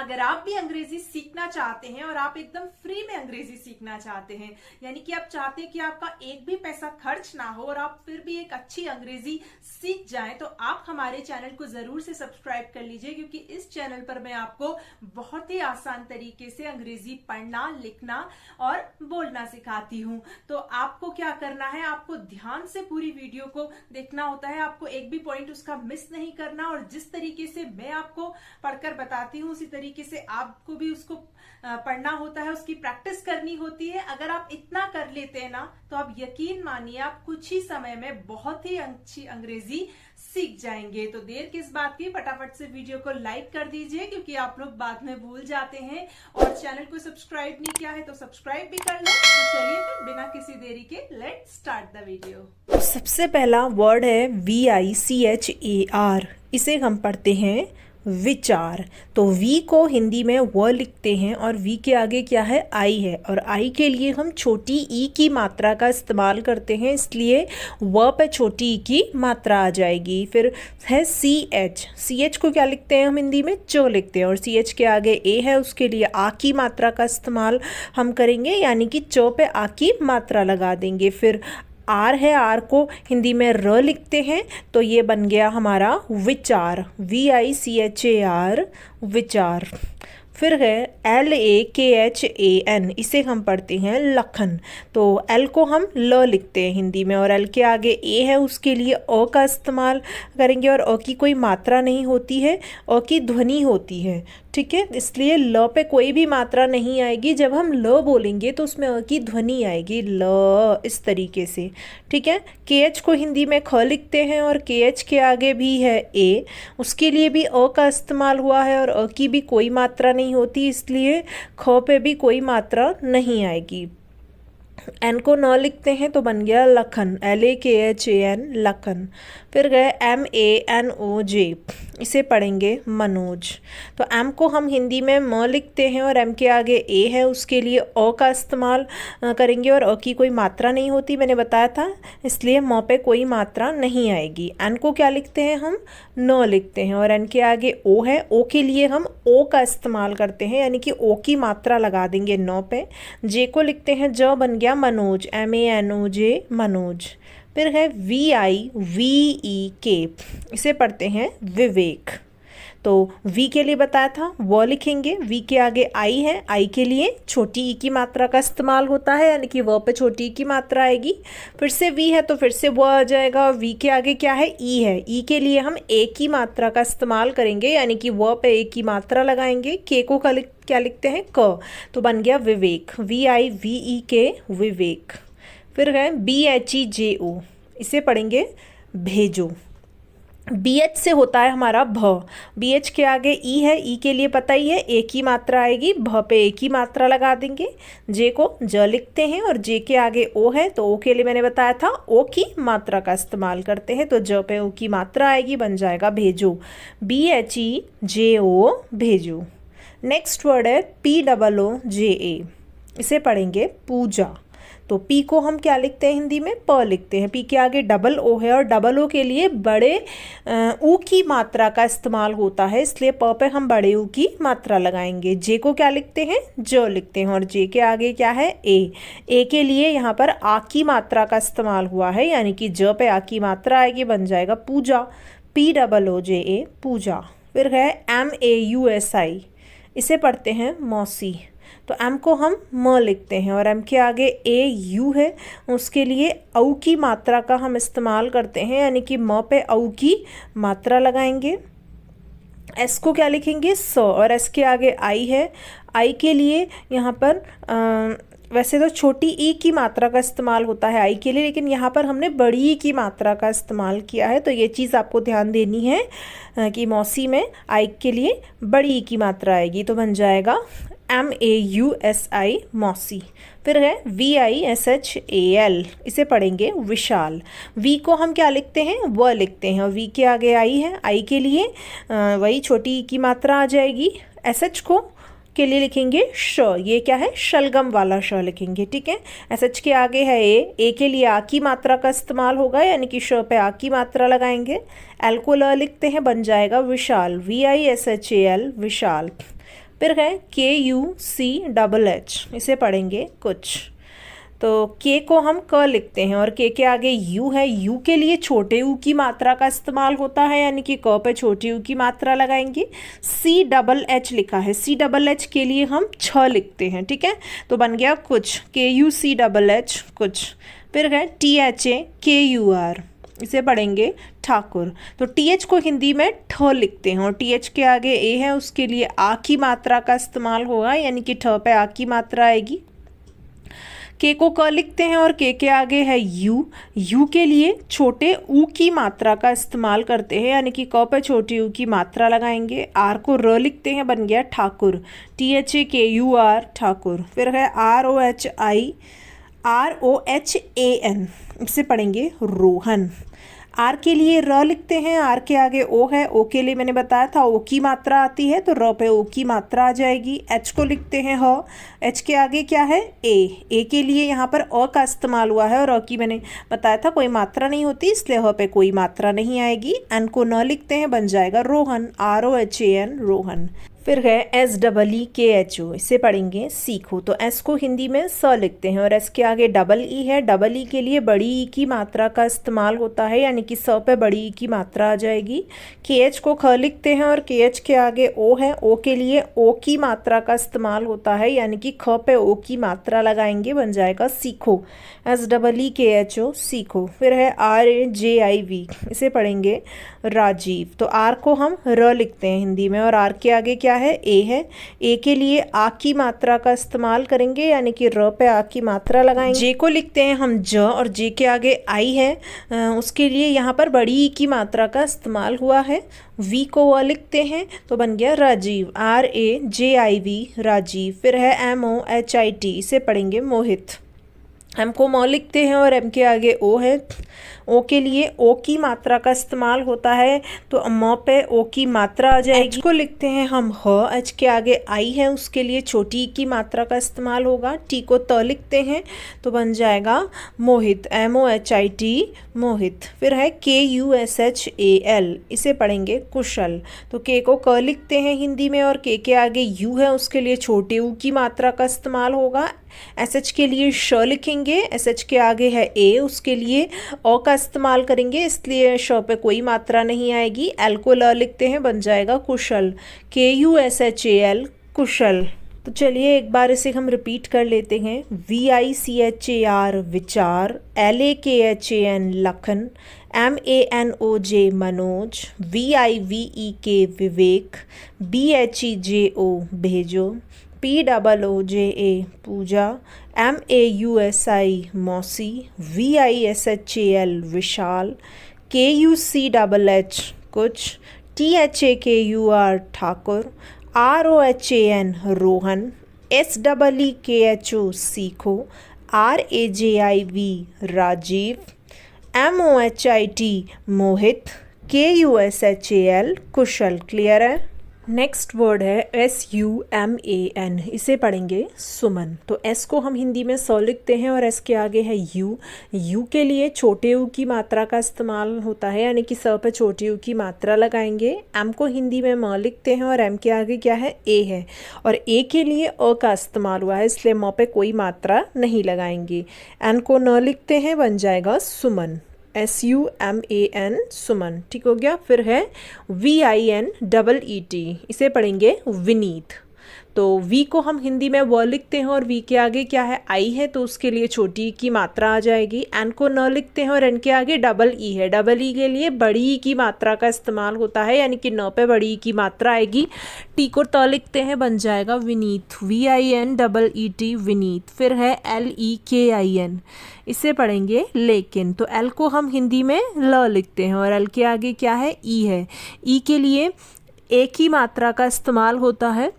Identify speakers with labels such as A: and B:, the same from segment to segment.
A: अगर आप भी अंग्रेजी सीखना चाहते हैं और आप एकदम फ्री में अंग्रेजी सीखना चाहते हैं, यानी कि आप चाहते हैं कि आपका एक भी पैसा खर्च ना हो और आप फिर भी एक अच्छी अंग्रेजी सीख जाएं, तो आप हमारे चैनल को जरूर से सब्सक्राइब कर लीजिए, क्योंकि इस चैनल पर मैं आपको बहुत ही आसान तरीके से अंग्रेजी पढ़ना, लिखना और बोलना सिखाती हूँ। तो आपको क्या करना है, आपको ध्यान से पूरी वीडियो को देखना होता है, आपको एक भी पॉइंट उसका मिस नहीं करना, और जिस तरीके से मैं आपको पढ़कर बताती हूँ उसी तरीके से आपको भी उसको पढ़ना होता है, उसकी प्रैक्टिस करनी होती है। अगर आप इतना कर लेते हैं ना, तो आप यकीन मानिए आप कुछ ही समय में बहुत ही अच्छी अंग्रेजी सीख जाएंगे। तो देर किस बात की, फटाफट से वीडियो को लाइक कर दीजिए, क्योंकि आप लोग बाद में भूल जाते हैं। और चैनल को सब्सक्राइब नहीं किया है तो सब्सक्राइब भी कर लो। तो चलिए फिर बिना किसी देरी के लेट्स स्टार्ट द वीडियो।
B: सबसे पहला वर्ड है VICHAR। इसे हम पढ़ते हैं विचार। तो वी को हिंदी में व लिखते हैं और वी के आगे क्या है, आई है, और आई के लिए हम छोटी ई की मात्रा का इस्तेमाल करते हैं, इसलिए व पे छोटी ई की मात्रा आ जाएगी। फिर है CH को क्या लिखते हैं हम हिंदी में, च लिखते हैं, और CH के आगे ए है, उसके लिए आ की मात्रा का इस्तेमाल हम करेंगे, यानी कि च पे आ की मात्रा लगा देंगे। फिर आर है, आर को हिंदी में र लिखते हैं, तो ये बन गया हमारा विचार, VICHAR विचार। फिर है LAKHAN, इसे हम पढ़ते हैं लखन। तो एल को हम ल लिखते हैं हिंदी में, और एल के आगे ए है, उसके लिए अ का इस्तेमाल करेंगे, और अ की कोई मात्रा नहीं होती है, अ की ध्वनि होती है, ठीक है, इसलिए ल पे कोई भी मात्रा नहीं आएगी। जब हम ल बोलेंगे तो उसमें अ की ध्वनि आएगी, ल, इस तरीके से, ठीक है। KH को हिंदी में ख लिखते हैं, और KH के आगे भी है ए, उसके लिए भी अ का इस्तेमाल हुआ है, और अ की भी कोई मात्रा नहीं होती, इसलिए ख पे भी कोई मात्रा नहीं आएगी। एन को न लिखते हैं तो बन गया लखन, LAKHAN लखन। फिर गए MANOJ, इसे पढ़ेंगे मनोज। तो एम को हम हिंदी में म लिखते हैं, और एम के आगे ए है, उसके लिए अ का इस्तेमाल करेंगे, और अ की कोई मात्रा नहीं होती, मैंने बताया था, इसलिए म पे कोई मात्रा नहीं आएगी। एन को क्या लिखते हैं हम, न लिखते हैं, और एन के आगे ओ है, ओ के लिए हम ओ का इस्तेमाल करते हैं, यानी कि ओ की मात्रा लगा देंगे न पे। जे को लिखते हैं ज, बन गया मनोज, MANOJ मनोज। फिर है VIVEK, इसे पढ़ते हैं विवेक। तो वी के लिए बताया था, वो लिखेंगे, वी के आगे आई है, आई के लिए छोटी ई की मात्रा का इस्तेमाल होता है, यानी कि व पे छोटी ई की मात्रा आएगी। फिर से वी है तो फिर से वो आ जाएगा, वी के आगे क्या है, ई है, ई के लिए हम ए की मात्रा का इस्तेमाल करेंगे, यानी कि व पे ए की मात्रा लगाएंगे। के को क्या लिखते हैं, क, तो बन गया विवेक, VIVEK विवेक। फिर है BHEJO, इसे पढ़ेंगे भेजो। BH से होता है हमारा भ, BH के आगे ई है, ई के लिए पता ही है ए की मात्रा आएगी, भ पे ए की मात्रा लगा देंगे। जे को ज लिखते हैं, और जे के आगे ओ है, तो ओ के लिए मैंने बताया था ओ की मात्रा का इस्तेमाल करते हैं, तो ज पे ओ की मात्रा आएगी, बन जाएगा भेजो, BHEJO भेजो। नेक्स्ट वर्ड है POOJA, इसे पढ़ेंगे पूजा। तो पी को हम क्या लिखते हैं हिंदी में, प लिखते हैं, पी के आगे डबल ओ है, और डबल ओ के लिए बड़े ऊ की मात्रा का इस्तेमाल होता है, इसलिए प पे हम बड़े ऊ की मात्रा लगाएंगे। जे को क्या लिखते हैं, ज लिखते हैं, और जे के आगे क्या है, ए के लिए यहाँ पर आ की मात्रा का इस्तेमाल हुआ है, यानी कि ज पे आ की मात्रा आएगी, बन जाएगा पूजा, POOJA पूजा। फिर है MAUSI, इसे पढ़ते हैं मौसी। तो एम को हम म लिखते हैं, और एम के आगे AU है, उसके लिए औ की मात्रा का हम इस्तेमाल करते हैं, यानी कि म पे औ की मात्रा लगाएंगे। एस को क्या लिखेंगे, स, और एस के आगे आई है, आई के लिए यहाँ पर वैसे तो छोटी ई की मात्रा का इस्तेमाल होता है आई के लिए, लेकिन यहाँ पर हमने बड़ी ई की मात्रा का इस्तेमाल किया है, तो ये चीज़ आपको ध्यान देनी है कि मौसी में आई के लिए बड़ी ई की मात्रा आएगी, तो बन जाएगा MAUSI मौसी। फिर है VISHAL, इसे पढ़ेंगे विशाल। वी को हम क्या लिखते हैं, व लिखते हैं, और वी के आगे आई है, आई के लिए वही छोटी ई की मात्रा आ जाएगी। SH को के लिए लिखेंगे श, ये क्या है, शलगम वाला श लिखेंगे, ठीक है। SH के आगे है ए के लिए आ की मात्रा का इस्तेमाल होगा, यानी कि श पे आ की मात्रा लगाएंगे। एल को ल लिखते हैं, बन जाएगा विशाल, VISHAL विशाल। फिर है KUCH, इसे पढ़ेंगे कुछ। तो के को हम क लिखते हैं और के आगे यू है, यू के लिए छोटे यू की मात्रा का इस्तेमाल होता है, यानी कि क पे छोटी यू की मात्रा लगाएंगे। CH लिखा है, CH के लिए हम छ लिखते हैं, ठीक है। तो बन गया कुछ, KUCH कुछ। फिर है THAKUR, इसे पढ़ेंगे ठाकुर। तो TH को हिंदी में ठ लिखते हैं और TH के आगे ए है, उसके लिए आ की मात्रा का इस्तेमाल होगा, यानी कि ठ पे आ की मात्रा आएगी। के को क लिखते हैं और के आगे है यू, यू के लिए छोटे ऊ की मात्रा का इस्तेमाल करते हैं, यानी कि क पे छोटी यू की मात्रा लगाएंगे। आर को र लिखते हैं, बन गया ठाकुर, THAKUR ठाकुर। फिर है ROHAN, इसे पढ़ेंगे रोहन। आर के लिए र लिखते हैं, आर के आगे ओ है, ओ के लिए मैंने बताया था ओ की मात्रा आती है, तो र पे ओ की मात्रा आ जाएगी। एच को लिखते हैं ह, एच के आगे क्या है ए के लिए यहाँ पर अ का इस्तेमाल हुआ है और अ की मैंने बताया था कोई मात्रा नहीं होती, इसलिए ह पे कोई मात्रा नहीं आएगी। एन को न लिखते हैं, बन जाएगा रोहन, ROHAN रोहन। फिर है SEEKHO, इसे पढ़ेंगे सीखो। तो एस को हिंदी में स लिखते हैं और एस के आगे डबल ई है, डबल ई के लिए बड़ी ई की मात्रा का इस्तेमाल होता है, यानी कि स पे बड़ी ई की मात्रा आ जाएगी। KH को ख लिखते हैं और KH के आगे ओ है, ओ के लिए ओ की मात्रा का इस्तेमाल होता है, यानी कि ख पे ओ की मात्रा लगाएंगे, बन जाएगा सीखो, SEEKHO सीखो। फिर है RAJIV, इसे पढ़ेंगे राजीव। तो आर को हम र लिखते हैं हिंदी में और आर के आगे क्या है ए के लिए आ की मात्रा का इस्तेमाल करेंगे, यानी कि र पे आ की मात्रा लगाएंगे। जे को लिखते हैं हम ज और जे के आगे आई है, उसके लिए यहाँ पर बड़ी ई की मात्रा का इस्तेमाल हुआ है। वी को व लिखते हैं, तो बन गया राजीव, RAJIV राजीव। फिर है MOHIT, इसे पढ़ेंगे मोहित। एम को म लिखते हैं और एम के आगे ओ है, ओ के लिए ओ की मात्रा का इस्तेमाल होता है, तो म पे ओ की मात्रा आ जाएगी। एच को लिखते हैं हम ह, एच के आगे आई है, उसके लिए छोटी की मात्रा का इस्तेमाल होगा। टी को त लिखते हैं, तो बन जाएगा मोहित, MOHIT मोहित। फिर है KUSHAL, इसे पढ़ेंगे कुशल। तो के को क लिखते हैं हिंदी में और के आगे यू है, उसके लिए छोटे ऊ की मात्रा का इस्तेमाल होगा। SH के लिए श लिखेंगे, SH के आगे है ए, उसके लिए ओ का इस्तेमाल करेंगे, इसलिए श पे कोई मात्रा नहीं आएगी। एल को ल लिखते हैं, बन जाएगा कुशल, KUSHAL कुशल। तो चलिए एक बार इसे हम रिपीट कर लेते हैं। VICHAR विचार, LAKHAN Lakhan, MANOJ Manoj, VIVEK विवेक, BHEJO भेजो, POOJA पूजा, MAUSI मौसी, VISHAL विशाल, KUCHH कुछ, THAKUR Thakur, ROHAN Rohan, SEEKHO सीखो, RAJIV राजीव, MOHIT मोहित, KUSHAL कुशल। क्लियर है। नेक्स्ट वर्ड है SUMAN, इसे पढ़ेंगे सुमन। तो S को हम हिंदी में स लिखते हैं और S के आगे है U, U के लिए छोटे U की मात्रा का इस्तेमाल होता है, यानी कि स पे छोटी U की मात्रा लगाएंगे। M को हिंदी में म लिखते हैं और M के आगे क्या है A है, और A के लिए अ का इस्तेमाल हुआ है, इसलिए म पे कोई मात्रा नहीं लगाएंगे। N को न लिखते हैं, बन जाएगा सुमन, SUMAN सुमन। ठीक हो गया। फिर है VINEET, इसे पढ़ेंगे विनीत। तो वी को हम हिंदी में व लिखते हैं और वी के आगे क्या है आई है, तो उसके लिए छोटी की मात्रा आ जाएगी। एन को न लिखते हैं और एन के आगे डबल ई है, डबल ई के लिए बड़ी ई की मात्रा का इस्तेमाल होता है, यानी कि न पे बड़ी ई की मात्रा आएगी। टी को त लिखते हैं, बन जाएगा विनीत, VINEET विनीत। फिर है LEKIN, इसे पढ़ेंगे लेकिन। तो एल को हम हिंदी में ल लिखते हैं और एल के आगे क्या है ई है, ई के लिए एक ही मात्रा का इस्तेमाल होता है,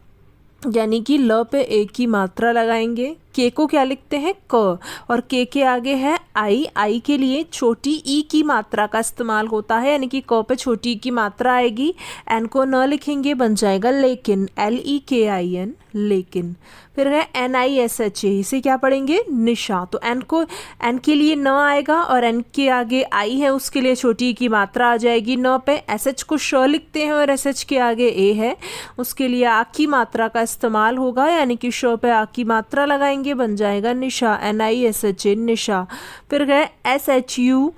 B: यानी कि ल पे एक की मात्रा लगाएंगे। के को क्या लिखते हैं क, और के आगे है आई के लिए छोटी ई की मात्रा का इस्तेमाल होता है, यानी कि क पे छोटी ई की मात्रा आएगी। एन को न लिखेंगे, बन जाएगा लेकिन, LEKIN लेकिन। फिर है NISHA, इसे क्या पढ़ेंगे निशा। तो एन के लिए न आएगा और एन के आगे आई है, उसके लिए छोटी ई की मात्रा आ जाएगी न पे। SH को श लिखते हैं और SH के आगे ए है, उसके लिए आ की मात्रा का इस्तेमाल होगा, यानी कि श पे आ की मात्रा लगाएंगे, बन जाएगा निशा, NISHA निशा। फिर है SHUBH,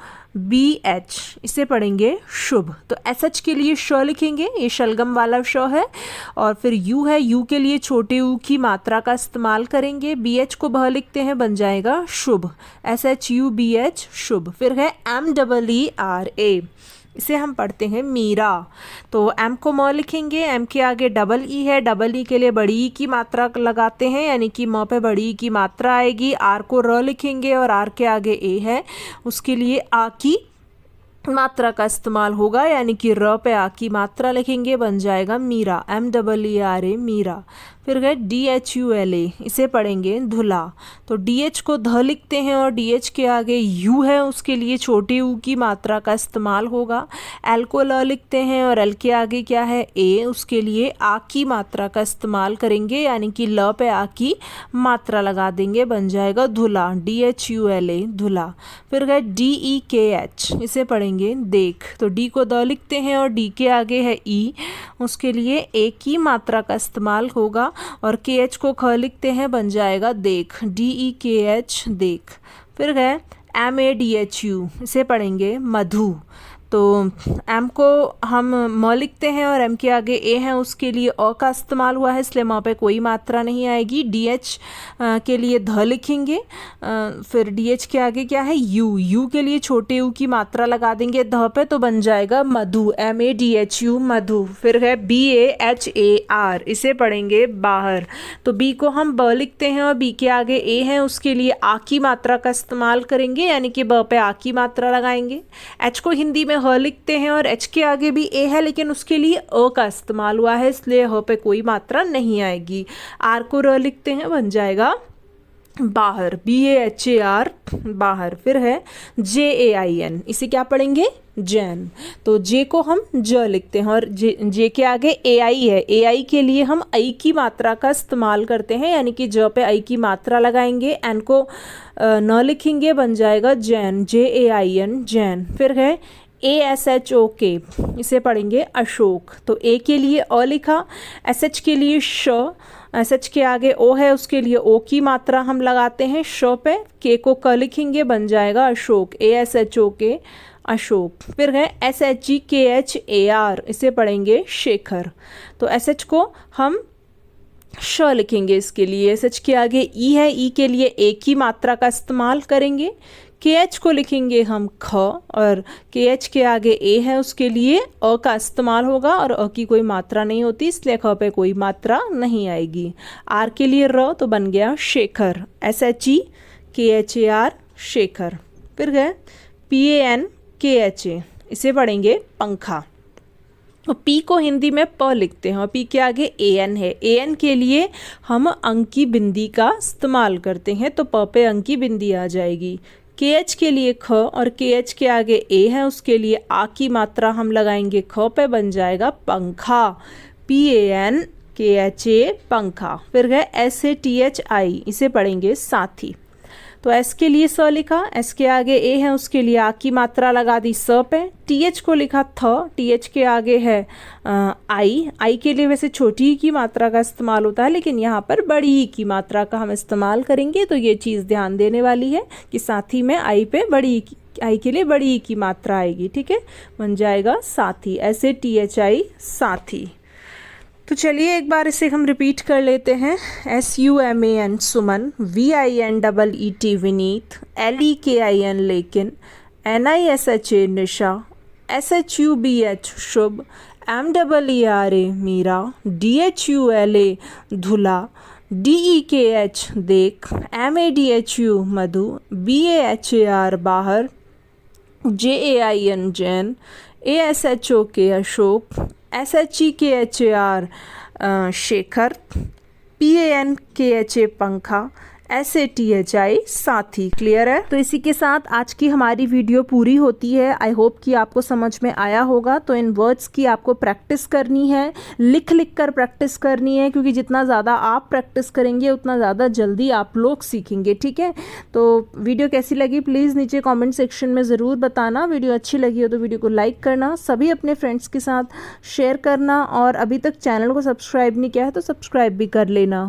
B: इसे पढ़ेंगे शुभ। तो SH के लिए श लिखेंगे, ये शलगम वाला श है। और फिर U है, U के लिए छोटे ऊ की मात्रा का इस्तेमाल करेंगे, BH को भ लिखते हैं, बन जाएगा शुभ, SHUBH शुभ। फिर है MEERA, इसे हम पढ़ते हैं मीरा। तो एम को म लिखेंगे, एम के आगे डबल ई है, डबल ई के लिए बड़ी ई की मात्रा लगाते हैं, यानी कि म पे बड़ी ई की मात्रा आएगी। आर को र लिखेंगे और आर के आगे ए है, उसके लिए आ की मात्रा का इस्तेमाल होगा, यानी कि र पे आ की मात्रा लिखेंगे, बन जाएगा मीरा, MEERA मीरा। फिर गए DHULA, इसे पढ़ेंगे धुला। तो DH को ध लिखते हैं और DH के आगे U है, उसके लिए छोटे U की मात्रा का इस्तेमाल होगा। L को ल लिखते हैं और L के आगे क्या है A, उसके लिए आ की मात्रा का इस्तेमाल करेंगे, यानी कि ल पे आ की मात्रा लगा देंगे, बन जाएगा धुला, DHULA धुला। फिर गए DEKH, इसे पढ़ेंगे देख। तो D को द लिखते हैं और D के आगे है E, उसके लिए ए की मात्रा का इस्तेमाल होगा और KH को ख लिखते हैं, बन जाएगा देख, DEKH देख। फिर गए MADHU, इसे पढ़ेंगे मधु। तो एम को हम म लिखते हैं और एम के आगे ए है, उसके लिए अ का इस्तेमाल हुआ है, इसलिए म पे कोई मात्रा नहीं आएगी। DH के लिए ध लिखेंगे, फिर DH के आगे क्या है U के लिए छोटे U की मात्रा लगा देंगे ध पे, तो बन जाएगा मधु, MADHU मधु। फिर है BAHAR, इसे पढ़ेंगे बाहर। तो B को हम ब लिखते हैं और B के आगे ए है, उसके लिए आ की मात्रा का इस्तेमाल करेंगे, यानी कि ब पे आ की मात्रा लगाएंगे। H को हिंदी में ह लिखते हैं और H के आगे भी ए है, लेकिन उसके लिए अ का इस्तेमाल हुआ है, इसलिए ह पे कोई मात्रा नहीं आएगी। आर को र लिखते हैं, बन जाएगा बाहर, BAHAR बाहर। फिर है JAIN, इसे क्या पढ़ेंगे जैन। तो जे को हम ज लिखते हैं और जे के आगे AI है, AI के लिए हम आई की मात्रा का इस्तेमाल करते हैं, यानी कि ज पे आई की मात्रा लगाएंगे। एन को न लिखेंगे, बन जाएगा जैन, JAIN जैन। फिर है ASHOK, इसे पढ़ेंगे अशोक। तो ए के लिए अ लिखा, SH के लिए श, SH के आगे ओ है, उसके लिए ओ की मात्रा हम लगाते हैं श पे। के को क लिखेंगे, बन जाएगा अशोक, ASHOK अशोक। फिर है SHEKHAR, इसे पढ़ेंगे शेखर। तो SH को हम श लिखेंगे, इसके लिए SH के आगे ई है, ई के लिए ए की मात्रा का इस्तेमाल करेंगे। KH को लिखेंगे हम ख और KH के आगे ए है, उसके लिए अ का इस्तेमाल होगा और अ की कोई मात्रा नहीं होती, इसलिए ख पे कोई मात्रा नहीं आएगी। आर के लिए र, तो बन गया शेखर, SHEKHAR शेखर। फिर गए PANKHA, इसे पढ़ेंगे पंखा। और पी को हिंदी में प लिखते हैं और पी के आगे AN है, AN के लिए हम अंक की बिंदी का इस्तेमाल करते हैं, तो प पे अंक की बिंदी आ जाएगी। KH के लिए ख और KH के आगे ए है, उसके लिए आ की मात्रा हम लगाएंगे ख पे, बन जाएगा पंखा, PANKHA पंखा। फिर गए SATHI, इसे पढ़ेंगे साथी। तो एस के लिए स लिखा, एस के आगे ए है, उसके लिए आ की मात्रा लगा दी स पे। TH को लिखा थ, TH के आगे है आई के लिए वैसे छोटी ई की मात्रा का इस्तेमाल होता है, लेकिन यहाँ पर बड़ी ई की मात्रा का हम इस्तेमाल करेंगे। तो ये चीज़ ध्यान देने वाली है कि साथी में आई पे आई के लिए बड़ी ई की मात्रा आएगी, ठीक है, बन जाएगा साथी, SATHI साथी। तो चलिए एक बार इसे हम रिपीट कर लेते हैं। SUMAN सुमन, VINEET विनीत, LEKIN लेकिन, NISHA निशा, SHUBH शुभ, MEERA मीरा, DHULA धुला, DEKH देख, MADHU मधु, BAHAR बाहर, JAIN Jain, ASHOK Ashok, SHEKHAR Shekhar, PANKHA पंखा, SATHI साथी। क्लियर है? तो इसी के साथ आज की हमारी वीडियो पूरी होती है। आई होप कि आपको समझ में आया होगा। तो इन वर्ड्स की आपको प्रैक्टिस करनी है, लिख लिख कर प्रैक्टिस करनी है, क्योंकि जितना ज़्यादा आप प्रैक्टिस करेंगे उतना ज़्यादा जल्दी आप लोग सीखेंगे। ठीक है? तो वीडियो कैसी लगी प्लीज़ नीचे कमेंट सेक्शन में ज़रूर बताना। वीडियो अच्छी लगी हो तो वीडियो को लाइक करना, सभी अपने फ्रेंड्स के साथ शेयर करना, और अभी तक चैनल को सब्सक्राइब नहीं किया है तो सब्सक्राइब भी कर लेना।